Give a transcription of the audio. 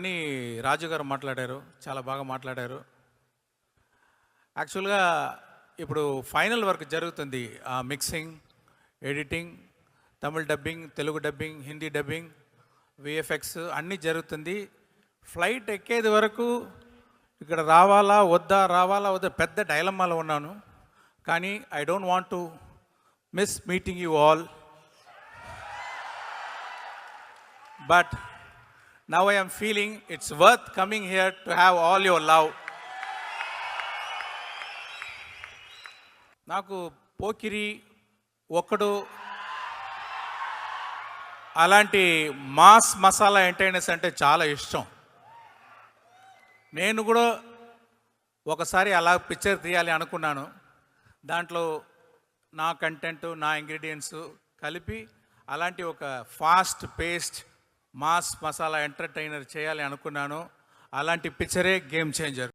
అని రాజు గారు మాట్లాడారు, చాలా బాగా మాట్లాడారు. యాక్చువల్గా ఇప్పుడు ఫైనల్ వర్క్ జరుగుతుంది, mixing, editing, Tamil dubbing, Telugu dubbing, Hindi dubbing, VFX అన్నీ జరుగుతుంది. ఫ్లైట్ ఎక్కేది వరకు ఇక్కడ రావాలా వద్దా పెద్ద డైలమాలో ఉన్నాను. కానీ I don't want to miss meeting you all, but now I am feeling it's worth coming here to have all your love. నాకు పోకిరి ఒక్కడు అలాంటి మాస్ మసాలా ఎంటర్టైనర్స్ అంటే చాలా ఇష్టం. నేను కూడా ఒకసారి అలా పిక్చర్ తీయాలి అనుకున్నాను. దాంట్లో నా కంటెంట్, నా ఇంగ్రీడియంట్స్ కలిపి అలాంటి ఒక fast paced mass masala entertainer చేయాలి అనుకున్నాను. అలాంటి పిక్చరే గేమ్ చేంజర్.